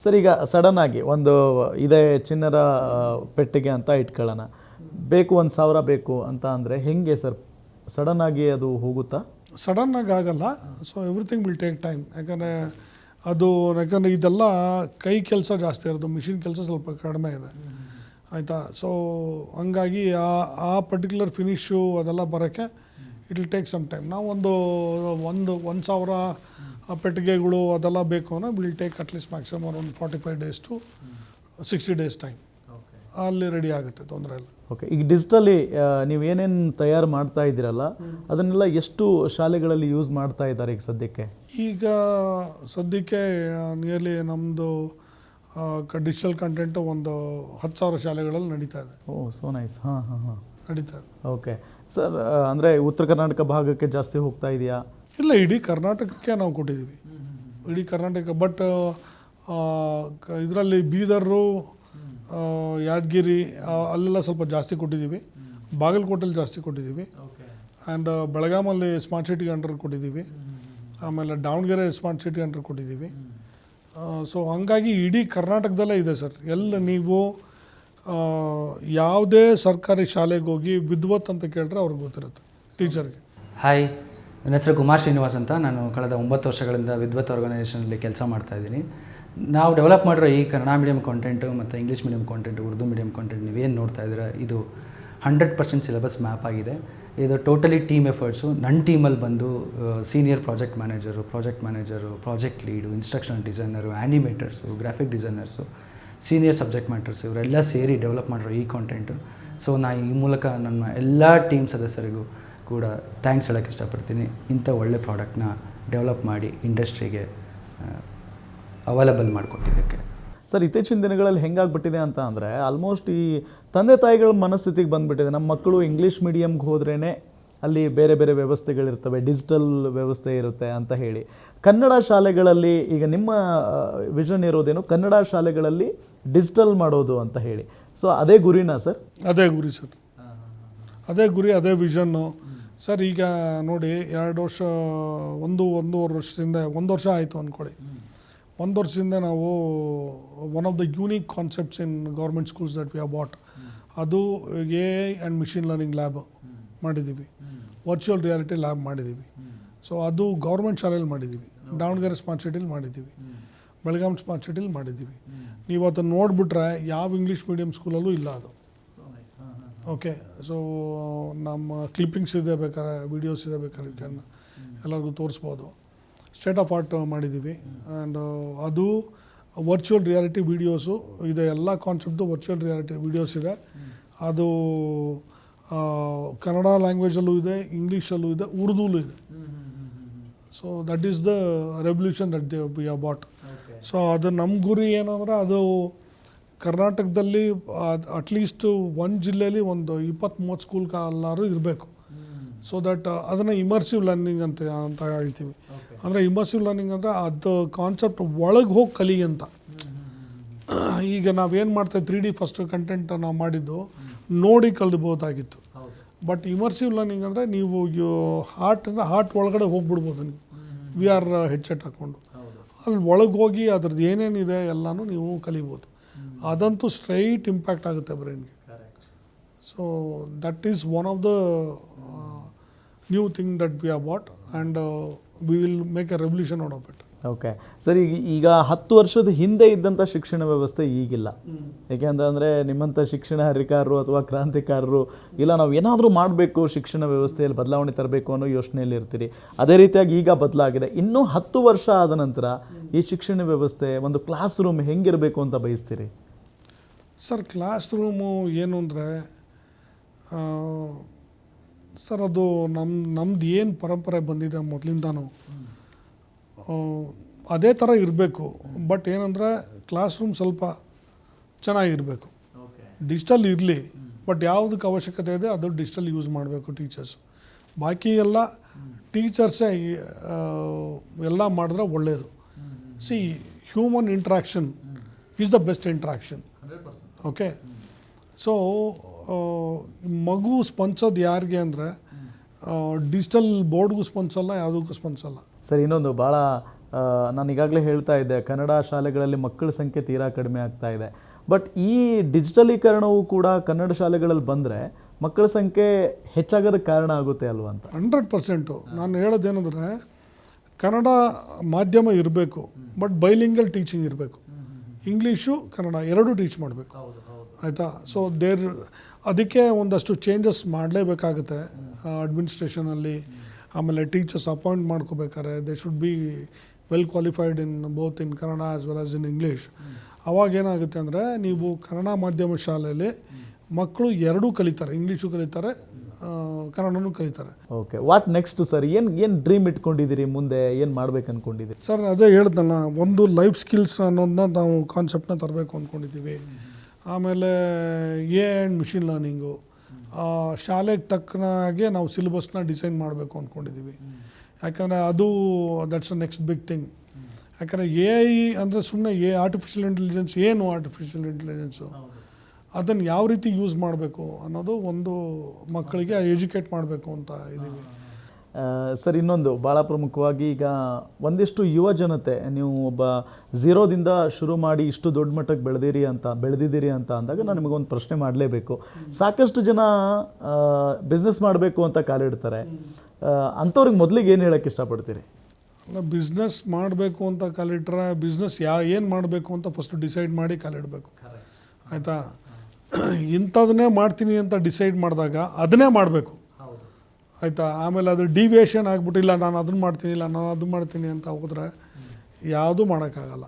Sir, ಈಗ sudden ಆಗಿ ಒಂದು ಇದೇ ಚಿನ್ನರ ಪೆಟ್ಟಿಗೆ ಅಂತ ಇಟ್ಕೊಳ್ಳೋಣ, ಬೇಕು 1,000 ಬೇಕು ಅಂತ ಅಂದರೆ ಹೆಂಗೆ ಸರ್? ಸಡನ್ ಆಗಿ ಅದು ಹೋಗುತ್ತಾ? ಸಡನ್ ಆಗಿ ಆಗಲ್ಲ. So everything will take time. ಯಾಕಂದರೆ ಇದೆಲ್ಲ ಕೈ ಕೆಲಸ ಜಾಸ್ತಿ ಇರೋದು, ಮಿಷಿನ್ ಕೆಲಸ ಸ್ವಲ್ಪ ಕಡಿಮೆ ಇದೆ, ಆಯಿತಾ? ಸೊ ಹಂಗಾಗಿ ಆ ಪರ್ಟಿಕ್ಯುಲರ್ ಫಿನಿಶು ಅದೆಲ್ಲ ಬರೋಕ್ಕೆ it will take some time. ನಾವು ಒಂದು 1,000 ಪೆಟ್ಟಿಗೆಗಳು ಅದೆಲ್ಲ ಬೇಕು ಅಂದರೆ ವಿಲ್ ಟೇಕ್ ಅಟ್ಲೀಸ್ಟ್ ಮ್ಯಾಕ್ಸಿಮಮ್ ಒಂದು 45 days to 60 days ಟೈಮ್. ಅಲ್ಲಿ ರೆಡಿ ಆಗುತ್ತೆ, ತೊಂದರೆ ಇಲ್ಲ. ಓಕೆ, ಈಗ ಡಿಜಿಟಲಿ ನೀವು ಏನೇನು ತಯಾರು ಮಾಡ್ತಾ ಇದ್ದೀರಲ್ಲ, ಅದನ್ನೆಲ್ಲ ಎಷ್ಟು ಶಾಲೆಗಳಲ್ಲಿ ಯೂಸ್ ಮಾಡ್ತಾ ಇದ್ದಾರೆ ಈಗ ಸದ್ಯಕ್ಕೆ? ಈಗ ಸದ್ಯಕ್ಕೆ ನಿಯರ್ಲಿ ನಮ್ಮದು ಡಿಜಿಟಲ್ ಕಂಟೆಂಟು ಒಂದು 10,000 ಶಾಲೆಗಳಲ್ಲಿ ನಡೀತಾ ಇದೆ. ಓ, ಸೋ ನೈಸ್. ಹಾಂ ನಡೀತಾ ಇದೆ. ಓಕೆ ಸರ್, ಅಂದರೆ ಉತ್ತರ ಕರ್ನಾಟಕ ಭಾಗಕ್ಕೆ ಜಾಸ್ತಿ ಹೋಗ್ತಾ ಇದೆಯಾ? ಇಲ್ಲ, ಇಡೀ ಕರ್ನಾಟಕಕ್ಕೆ ನಾವು ಕೊಟ್ಟಿದ್ದೀವಿ, ಇಡೀ ಕರ್ನಾಟಕ. ಬಟ್ ಇದರಲ್ಲಿ ಬೀದರು, ಯಾದಗಿರಿ ಅಲ್ಲೆಲ್ಲ ಸ್ವಲ್ಪ ಜಾಸ್ತಿ ಕೊಟ್ಟಿದ್ದೀವಿ, ಬಾಗಲಕೋಟೆಲ್ಲಿ ಜಾಸ್ತಿ ಕೊಟ್ಟಿದ್ದೀವಿ, ಆ್ಯಂಡ್ ಬೆಳಗಾಮಲ್ಲಿ ಸ್ಮಾರ್ಟ್ ಸಿಟಿ ಅಂಡರ್ ಕೊಟ್ಟಿದ್ದೀವಿ, ಆಮೇಲೆ ದಾವಣಗೆರೆ ಸ್ಮಾರ್ಟ್ ಸಿಟಿ ಅಂಡರ್ ಕೊಟ್ಟಿದ್ದೀವಿ. ಸೊ ಹಂಗಾಗಿ ಇಡೀ ಕರ್ನಾಟಕದಲ್ಲೇ ಇದೆ ಸರ್. ಎಲ್ಲ ನೀವು ಯಾವುದೇ ಸರ್ಕಾರಿ ಶಾಲೆಗೆ ಹೋಗಿ ವಿದ್ವತ್ ಅಂತ ಕೇಳಿದ್ರೆ ಅವ್ರಿಗೆ ಗೊತ್ತಿರುತ್ತೆ, ಟೀಚರ್ಗೆ. ಹಾಯ್, ನನ್ನ ಹೆಸರು ಕುಮಾರ್ ಶ್ರೀನಿವಾಸ್ ಅಂತ. ನಾನು ಕಳೆದ 9 ವರ್ಷಗಳಿಂದ ವಿದ್ವತ್ ಆರ್ಗನೈಸೇಷನಲ್ಲಿ ಕೆಲಸ ಮಾಡ್ತಾಯಿದ್ದೀನಿ. ನಾವು ಡೆವಲಪ್ ಮಾಡಿರೋ ಈ ಕನ್ನಡ ಮೀಡಿಯಮ್ ಕಾಂಟೆಂಟು ಮತ್ತು English medium content, Urdu medium content ನೀವೇನು ನೋಡ್ತಾ ಇದ್ದೀರಾ, ಇದು 100% ಸಿಲೆಬಸ್ ಮ್ಯಾಪ್ ಆಗಿದೆ. ಇದು ಟೋಟಲಿ ಟೀಮ್ ಎಫರ್ಟ್ಸು. ನನ್ನ ಟೀಮಲ್ಲಿ ಬಂದು senior project manager, project lead, instructional designer, animators, graphic designers, senior subject matters ಇವರೆಲ್ಲ ಸೇರಿ ಡೆವಲಪ್ ಮಾಡಿರೋ ಈ ಕಾಂಟೆಂಟು. ಸೊ ನಾನು ಈ ಮೂಲಕ ನನ್ನ ಎಲ್ಲ ಟೀಮ್ ಸದಸ್ಯರಿಗೂ ಕೂಡ ಥ್ಯಾಂಕ್ಸ್ ಹೇಳೋಕ್ಕೆ ಇಷ್ಟಪಡ್ತೀನಿ. ಇಂಥ ಒಳ್ಳೆ ಪ್ರಾಡಕ್ಟ್ನ ಡೆವಲಪ್ ಮಾಡಿ ಇಂಡಸ್ಟ್ರಿಗೆ ಅವೈಲಬಲ್ ಮಾಡಿಕೊಟ್ಟಿದ್ದಕ್ಕೆ. ಸರ್, ಇತ್ತೀಚಿನ ದಿನಗಳಲ್ಲಿ ಹೆಂಗಾಗ್ಬಿಟ್ಟಿದೆ ಅಂತ ಅಂದರೆ, ಆಲ್ಮೋಸ್ಟ್ ಈ ತಂದೆ ತಾಯಿಗಳ ಮನಸ್ಥಿತಿಗೆ ಬಂದುಬಿಟ್ಟಿದೆ. ನಮ್ಮ ಮಕ್ಕಳು ಇಂಗ್ಲೀಷ್ ಮೀಡಿಯಮ್ಗೆ ಹೋದ್ರೇ ಅಲ್ಲಿ ಬೇರೆ ಬೇರೆ ವ್ಯವಸ್ಥೆಗಳಿರ್ತವೆ, ಡಿಜಿಟಲ್ ವ್ಯವಸ್ಥೆ ಇರುತ್ತೆ ಅಂತ ಹೇಳಿ. ಕನ್ನಡ ಶಾಲೆಗಳಲ್ಲಿ ಈಗ ನಿಮ್ಮ ವಿಷನ್ ಇರೋದೇನು? ಕನ್ನಡ ಶಾಲೆಗಳಲ್ಲಿ ಡಿಜಿಟಲ್ ಮಾಡೋದು ಅಂತ ಹೇಳಿ. ಸೊ ಅದೇ ಗುರಿನಾ ಸರ್? ಅದೇ ಗುರಿ ಸರ್, ಅದೇ ಗುರಿ, ಅದೇ ವಿಷನ್ನು ಸರ್. ಈಗ ನೋಡಿ, 2 ವರ್ಷ, ಒಂದೂವರೆ ವರ್ಷದಿಂದ, 1 ವರ್ಷ ಆಯಿತು ಅಂದ್ಕೊಳ್ಳಿ. 1 ವರ್ಷದಿಂದ ನಾವು one of the unique concepts in government schools that we have bot, ಅದು AI and machine learning lab ಮಾಡಿದ್ದೀವಿ, ವರ್ಚುವಲ್ ರಿಯಾಲಿಟಿ ಲ್ಯಾಬ್ ಮಾಡಿದ್ದೀವಿ. ಸೊ ಅದು ಗೌರ್ಮೆಂಟ್ ಶಾಲೆಯಲ್ಲಿ ಮಾಡಿದ್ದೀವಿ, ದಾವಣಗೆರೆ ಸ್ಮಾರ್ಟ್ ಸಿಟಿಲಿ ಮಾಡಿದ್ದೀವಿ, ಬೆಳಗಾಂ ಸ್ಮಾರ್ಟ್ ಸಿಟಿಲಿ ಮಾಡಿದ್ದೀವಿ. ನೀವು ಅದನ್ನು ನೋಡಿಬಿಟ್ರೆ ಯಾವ ಇಂಗ್ಲೀಷ್ ಮೀಡಿಯಮ್ ಸ್ಕೂಲಲ್ಲೂ ಇಲ್ಲ ಅದು. ಓಕೆ, ಸೊ ನಮ್ಮ ಕ್ಲಿಪ್ಪಿಂಗ್ಸ್ ಇದೆ, ಬೇಕಾದ್ರೆ ವೀಡಿಯೋಸ್ ಇದೆ, ಬೇಕಾದ್ರೆ ಎಲ್ಲರಿಗೂ ತೋರಿಸ್ಬೋದು. ಸ್ಟೇಟ್ ಆಫ್ ಆರ್ಟ್ ಮಾಡಿದ್ದೀವಿ. ಆ್ಯಂಡ್ ಅದು ವರ್ಚುವಲ್ ರಿಯಾಲಿಟಿ ವೀಡಿಯೋಸು ಇದೆ, ಎಲ್ಲ ಕಾನ್ಸೆಪ್ಟು ವರ್ಚುವಲ್ ರಿಯಾಲಿಟಿ ವೀಡಿಯೋಸ್ ಇದೆ. ಅದು ಕನ್ನಡ ಲ್ಯಾಂಗ್ವೇಜಲ್ಲೂ ಇದೆ, ಇಂಗ್ಲೀಷಲ್ಲೂ ಇದೆ, ಉರ್ದೂಲೂ ಇದೆ. So that is the revolution that we have bot. So ಅದು ನಮ್ಮ ಗುರಿ ಏನಂದರೆ, ಅದು ಕರ್ನಾಟಕದಲ್ಲಿ ಅಟ್ಲೀಸ್ಟ್ ಒಂದು ಜಿಲ್ಲೆಯಲ್ಲಿ ಒಂದು 20-30 ಸ್ಕೂಲ್ಗಾರು ಇರಬೇಕು. ಸೊ ದಟ್ ಅದನ್ನು ಇಮರ್ಸಿವ್ ಲರ್ನಿಂಗ್ ಅಂತ ಹೇಳ್ತೀವಿ. ಅಂದರೆ ಇಮರ್ಸಿವ್ ಲರ್ನಿಂಗ್ ಅಂದರೆ ಅದು ಕಾನ್ಸೆಪ್ಟ್ ಒಳಗೆ ಹೋಗಿ ಕಲಿ ಅಂತ. ಈಗ ನಾವೇನು ಮಾಡ್ತಾಯಿದ್ವಿ, 3D ಫಸ್ಟ್ ಕಂಟೆಂಟ್ ನಾವು ಮಾಡಿದ್ದು ನೋಡಿ ಕಲಿಬೋದಾಗಿತ್ತು. ಬಟ್ ಇಮರ್ಸಿವ್ ಲರ್ನಿಂಗ್ ಅಂದರೆ ನೀವು ಹಾರ್ಟ್ ಒಳಗಡೆ ಹೋಗ್ಬಿಡ್ಬೋದು. ನೀವು VR ಹೆಡ್ಸೆಟ್ ಹಾಕ್ಕೊಂಡು ಅಲ್ಲಿ ಒಳಗೆ ಹೋಗಿ ಅದ್ರದ್ದು ಏನೇನಿದೆ ಎಲ್ಲನೂ ನೀವು ಕಲಿಬೋದು. ಅದಂತೂ ಸ್ಟ್ರೈಟ್ ಇಂಪ್ಯಾಕ್ಟ್ ಆಗುತ್ತೆ ಬ್ರೈನ್ಗೆ. So that is one of the new thing that we have bought, and we will make a revolution out of it. Okay sir, ಈಗ 10 ವರ್ಷದ ಹಿಂದೆ ಇದ್ದಂಥ ಶಿಕ್ಷಣ ವ್ಯವಸ್ಥೆ ಈಗಿಲ್ಲ. ಏಕೆಂತಂದರೆ ನಿಮ್ಮಂಥ ಶಿಕ್ಷಣ ಹರಿಕಾರರು ಅಥವಾ ಕ್ರಾಂತಿಕಾರರು, ಇಲ್ಲ ನಾವು ಏನಾದರೂ ಮಾಡಬೇಕು, ಶಿಕ್ಷಣ ವ್ಯವಸ್ಥೆಯಲ್ಲಿ ಬದಲಾವಣೆ ತರಬೇಕು ಅನ್ನೋ ಯೋಚನೆಯಲ್ಲಿ ಇರ್ತೀರಿ. ಅದೇ ರೀತಿಯಾಗಿ ಈಗ ಬದಲಾಗಿದೆ. ಇನ್ನೂ 10 ವರ್ಷ ಆದ ನಂತರ ಈ ಶಿಕ್ಷಣ ವ್ಯವಸ್ಥೆ, ಒಂದು ಕ್ಲಾಸ್ ರೂಮ್ ಹೆಂಗಿರಬೇಕು ಅಂತ ಬಯಸ್ತೀರಿ ಸರ್? ಕ್ಲಾಸ್ ರೂಮು ಏನು ಅಂದರೆ ಸರ್, ಅದು ನಮ್ದು ಏನು ಪರಂಪರೆ ಬಂದಿದೆ ಮೊದಲಿಂದನೂ ಅದೇ ಥರ ಇರಬೇಕು. ಬಟ್ ಏನಂದರೆ ಕ್ಲಾಸ್ ರೂಮ್ ಸ್ವಲ್ಪ ಚೆನ್ನಾಗಿರಬೇಕು. ಡಿಜಿಟಲ್ ಇರಲಿ, ಬಟ್ ಯಾವುದಕ್ಕೆ ಅವಶ್ಯಕತೆ ಇದೆ ಅದು ಡಿಜಿಟಲ್ ಯೂಸ್ ಮಾಡಬೇಕು ಟೀಚರ್ಸ್. ಬಾಕಿ ಎಲ್ಲ ಟೀಚರ್ಸೇ ಎಲ್ಲ ಮಾಡಿದ್ರೆ ಒಳ್ಳೆಯದು. C, human interaction is the best interaction. Okay, so ಮಗು ಸ್ಪಂದಿಸೋದು ಯಾರಿಗೆ ಅಂದರೆ ಡಿಜಿಟಲ್ ಬೋರ್ಡ್ಗೂ ಸ್ಪಂದಿಸಲ್ಲ, ಯಾವುದಕ್ಕೂ ಸ್ಪಂದಿಸಲ್ಲ. ಸರ್, ಇನ್ನೊಂದು ಭಾಳ ನಾನು ಈಗಾಗಲೇ ಹೇಳ್ತಾ ಇದ್ದೆ, ಕನ್ನಡ ಶಾಲೆಗಳಲ್ಲಿ ಮಕ್ಕಳ ಸಂಖ್ಯೆ ತೀರಾ ಕಡಿಮೆ ಆಗ್ತಾ ಇದೆ. ಬಟ್ ಈ ಡಿಜಿಟಲೀಕರಣವು ಕೂಡ ಕನ್ನಡ ಶಾಲೆಗಳಲ್ಲಿ ಬಂದರೆ ಮಕ್ಕಳ ಸಂಖ್ಯೆ ಹೆಚ್ಚಾಗೋದಕ್ಕೆ ಕಾರಣ ಆಗುತ್ತೆ ಅಲ್ವಾ ಅಂತ. 100%. ನಾನು ಹೇಳೋದೇನೆಂದರೆ ಕನ್ನಡ ಮಾಧ್ಯಮ ಇರಬೇಕು, ಬಟ್ ಬೈಲಿಂಗಲ್ ಟೀಚಿಂಗ್ ಇರಬೇಕು. ಇಂಗ್ಲೀಷು ಕನ್ನಡ ಎರಡೂ ಟೀಚ್ ಮಾಡಬೇಕು, ಆಯಿತಾ. ಸೊ ಅದಕ್ಕೆ ಒಂದಷ್ಟು ಚೇಂಜಸ್ ಮಾಡಲೇಬೇಕಾಗುತ್ತೆ ಅಡ್ಮಿನಿಸ್ಟ್ರೇಷನಲ್ಲಿ. ಆಮೇಲೆ ಟೀಚರ್ಸ್ ಅಪಾಯಿಂಟ್ ಮಾಡ್ಕೋಬೇಕಾದ್ರೆ they should be well qualified in both in Kannada as well as in English. ಅವಾಗ ಏನಾಗುತ್ತೆ ಅಂದರೆ ನೀವು ಕನ್ನಡ ಮಾಧ್ಯಮ ಶಾಲೆಯಲ್ಲಿ ಮಕ್ಕಳು ಎರಡೂ ಕಲಿತಾರೆ, ಇಂಗ್ಲೀಷು ಕಲಿತಾರೆ, ಕನ್ನಡನೂ ಕಲಿತಾರೆ. Okay, what next sir? ಏನು ಡ್ರೀಮ್ ಇಟ್ಕೊಂಡಿದ್ದೀರಿ, ಮುಂದೆ ಏನು ಮಾಡ್ಬೇಕು ಅಂದ್ಕೊಂಡಿದ್ದೀರಿ? ಸರ್ ಅದೇ ಹೇಳ್ದಲ್ಲ, ಒಂದು ಲೈಫ್ ಸ್ಕಿಲ್ಸ್ ಅನ್ನೋದನ್ನ ನಾವು ಕಾನ್ಸೆಪ್ಟನ್ನ ತರಬೇಕು ಅಂದ್ಕೊಂಡಿದ್ದೀವಿ. ಆಮೇಲೆ ಆ್ಯಂಡ್ ಮಿಷಿನ್ ಲರ್ನಿಂಗು, ಶಾಲೆಗೆ ತಕ್ಕನಾಗೆ ನಾವು ಸಿಲೆಬಸ್ನ ಡಿಸೈನ್ ಮಾಡಬೇಕು ಅಂದ್ಕೊಂಡಿದ್ದೀವಿ. ಯಾಕಂದರೆ ಅದು that's a next big thing. ಯಾಕಂದರೆ AI ಅಂದರೆ ಸುಮ್ಮನೆ ಆರ್ಟಿಫಿಷಿಯಲ್ ಇಂಟೆಲಿಜೆನ್ಸ್ ಏನು, ಆರ್ಟಿಫಿಷಿಯಲ್ ಇಂಟೆಲಿಜೆನ್ಸು ಅದನ್ನು ಯಾವ ರೀತಿ ಯೂಸ್ ಮಾಡಬೇಕು ಅನ್ನೋದು ಒಂದು ಮಕ್ಕಳಿಗೆ ಎಜುಕೇಟ್ ಮಾಡಬೇಕು ಅಂತ ಇದ್ದೀವಿ. ಸರ್, ಇನ್ನೊಂದು ಭಾಳ ಪ್ರಮುಖವಾಗಿ, ಈಗ ಒಂದಿಷ್ಟು ಯುವ ಜನತೆ, ನೀವು ಒಬ್ಬ ಝೀರೋದಿಂದ ಶುರು ಮಾಡಿ ಇಷ್ಟು ದೊಡ್ಡ ಮಟ್ಟಕ್ಕೆ ಬೆಳೆದಿದ್ದೀರಿ ಅಂತ ಅಂದಾಗ ನಾನು ನಿಮಗೊಂದು ಪ್ರಶ್ನೆ ಮಾಡಲೇಬೇಕು. ಸಾಕಷ್ಟು ಜನ ಬಿಸ್ನೆಸ್ ಮಾಡಬೇಕು ಅಂತ ಕಾಲಿಡ್ತಾರೆ. ಅಂಥವ್ರಿಗೆ ಮೊದಲಿಗೆ ಏನು ಹೇಳೋಕ್ಕೆ ಇಷ್ಟಪಡ್ತೀರಿ? ಅಲ್ಲ, ಬಿಸ್ನೆಸ್ ಮಾಡಬೇಕು ಅಂತ ಕಾಲಿಟ್ರೆ ಬಿಸ್ನೆಸ್ ಏನು ಮಾಡಬೇಕು ಅಂತ ಫಸ್ಟ್ ಡಿಸೈಡ್ ಮಾಡಿ ಕಾಲಿಡಬೇಕು, ಆಯಿತಾ. ಇಂಥದನ್ನೇ ಮಾಡ್ತೀನಿ ಅಂತ ಡಿಸೈಡ್ ಮಾಡಿದಾಗ ಅದನ್ನೇ ಮಾಡಬೇಕು, ಆಯಿತಾ. ಆಮೇಲೆ ಅದು ಡಿವಿಯೇಷನ್ ಆಗಿಬಿಟ್ಟಿಲ್ಲ, ನಾನು ಅದನ್ನು ಮಾಡ್ತೀನಿ, ಇಲ್ಲ ನಾನು ಅದು ಮಾಡ್ತೀನಿ ಅಂತ ಹೋದರೆ ಯಾವುದೂ ಮಾಡೋಕ್ಕಾಗಲ್ಲ.